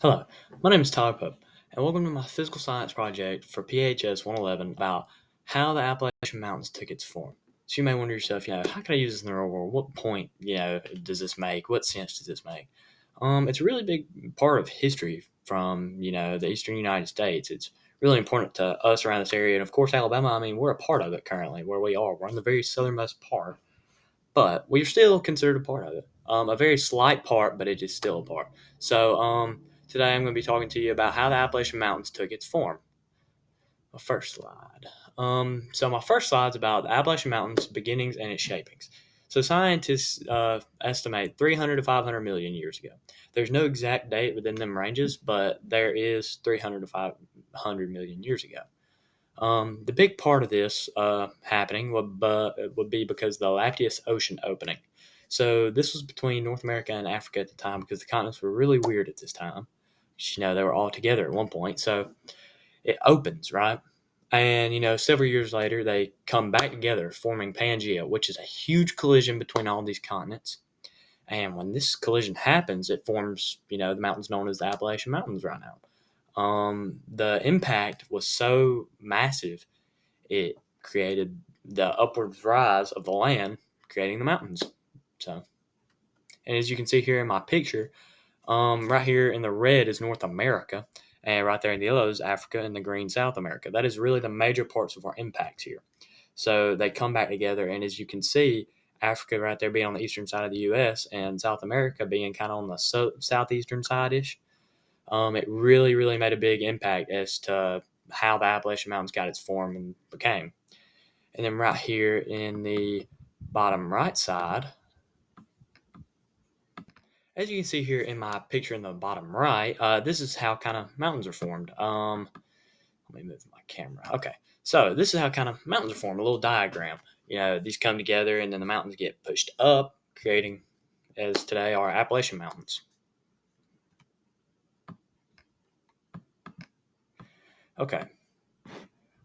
Hello, my name is Tyler Pope, and welcome to my physical science project for PHS 111 about how the Appalachian Mountains took its form. So you may wonder yourself, how can I use this in the real world? What point, does this make? What sense does this make? It's a really big part of history from, the eastern United States. It's really important to us around this area, and of course, Alabama. I mean, we're a part of it currently, where we are. We're in the very southernmost part, but we're still considered a part of it. A very slight part, but it is still a part. So today I'm going to be talking to you about how the Appalachian Mountains took its form. My first slide. So my first slide is about the Appalachian Mountains' beginnings and its shapings. So scientists estimate 300 to 500 million years ago. There's no exact date within them ranges, but there is 300 to 500 million years ago. The big part of this happening would be because of the Lapteous Ocean opening. So this was between North America and Africa at the time because the continents were really weird at this time. They were all together at one point. So it opens, right? And, several years later, they come back together, forming Pangea, which is a huge collision between all these continents. And when this collision happens, it forms, the mountains known as the Appalachian Mountains right now. The impact was so massive, it created the upwards rise of the land, creating the mountains. So, and as you can see here in my picture, right here in the red is North America, and right there in the yellow is Africa, and the green South America. That is really the major parts of our impacts here. So they come back together, and as you can see, Africa right there being on the eastern side of the U.S. and South America being kind of on the southeastern side-ish. It really, really made a big impact as to how the Appalachian Mountains got its form and became. And then right here in the bottom right side, as you can see here in my picture in the bottom right, this is how kind of mountains are formed. Let me move my camera. Okay, so this is how kind of mountains are formed, a little diagram. These come together and then the mountains get pushed up, creating, as today, our Appalachian Mountains. Okay.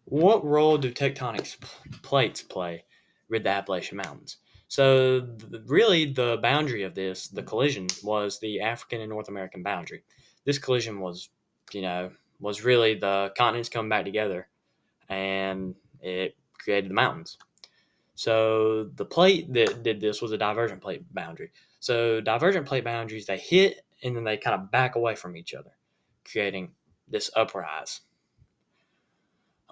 What role do tectonic plates play with the Appalachian Mountains? So, really, the boundary of this, the collision, was the African and North American boundary. This collision was really the continents coming back together, and it created the mountains. So, the plate that did this was a divergent plate boundary. So, divergent plate boundaries, they hit and then they kind of back away from each other, creating this uprise.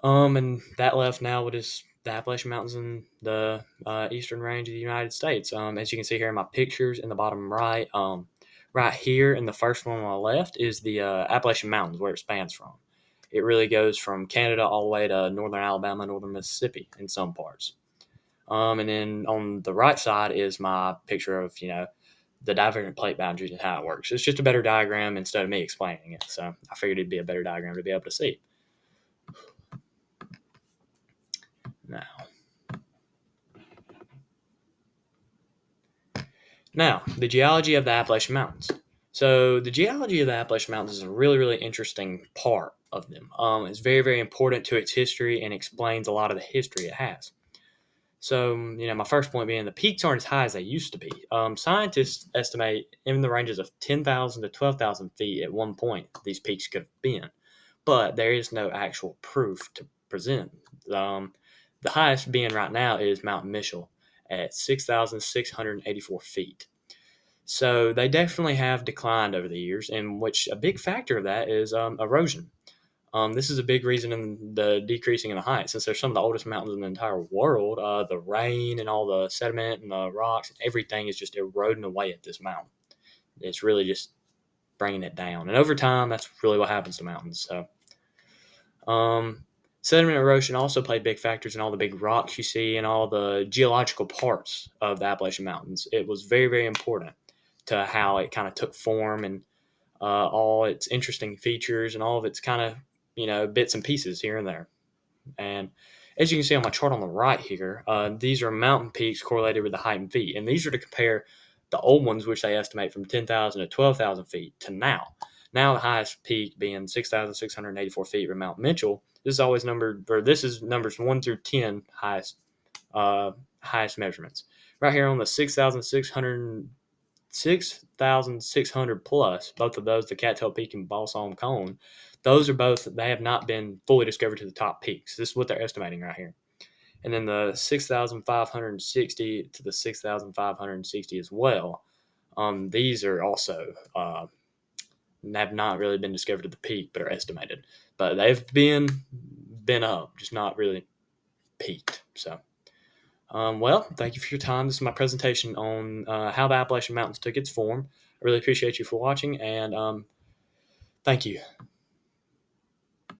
And that left now what is the Appalachian Mountains in the eastern range of the United States. As you can see here in my pictures in the bottom right, right here in the first one on the left is the Appalachian Mountains, where it spans from. It really goes from Canada all the way to northern Alabama, northern Mississippi in some parts. And then on the right side is my picture of, the divergent plate boundaries and how it works. It's just a better diagram instead of me explaining it. So I figured it'd be a better diagram to be able to see. Now, the geology of the Appalachian Mountains. So, the geology of the Appalachian Mountains is a really, really interesting part of them. It's very, very important to its history and explains a lot of the history it has. So, my first point being the peaks aren't as high as they used to be. Scientists estimate in the ranges of 10,000 to 12,000 feet at one point these peaks could have been, but there is no actual proof to present. The highest being right now is Mount Mitchell at 6,684 feet. So they definitely have declined over the years, in which a big factor of that is erosion. This is a big reason in the decreasing in the height, since they're some of the oldest mountains in the entire world. The rain and all the sediment and the rocks and everything is just eroding away at this mountain. It's really just bringing it down. And over time, that's really what happens to mountains. So, sediment erosion also played big factors in all the big rocks you see and all the geological parts of the Appalachian Mountains. It was very, very important to how it kind of took form and all its interesting features and all of its kind of, bits and pieces here and there. And as you can see on my chart on the right here, these are mountain peaks correlated with the height in feet. And these are to compare the old ones, which they estimate from 10,000 to 12,000 feet, to now. Now the highest peak being 6,684 feet with Mount Mitchell. This is numbers 1 through 10 highest measurements. Right here on the 6,600 6,600 plus, both of those, the Cattail Peak and Balsam Cone, those are both, they have not been fully discovered to the top peaks. This is what they're estimating right here. And then the 6,560 to the 6,560 as well. These are also have not really been discovered at the peak, but are estimated. But they've been up, just not really peaked. So, well, thank you for your time. This is my presentation on how the Appalachian Mountains took its form. I really appreciate you for watching, and thank you.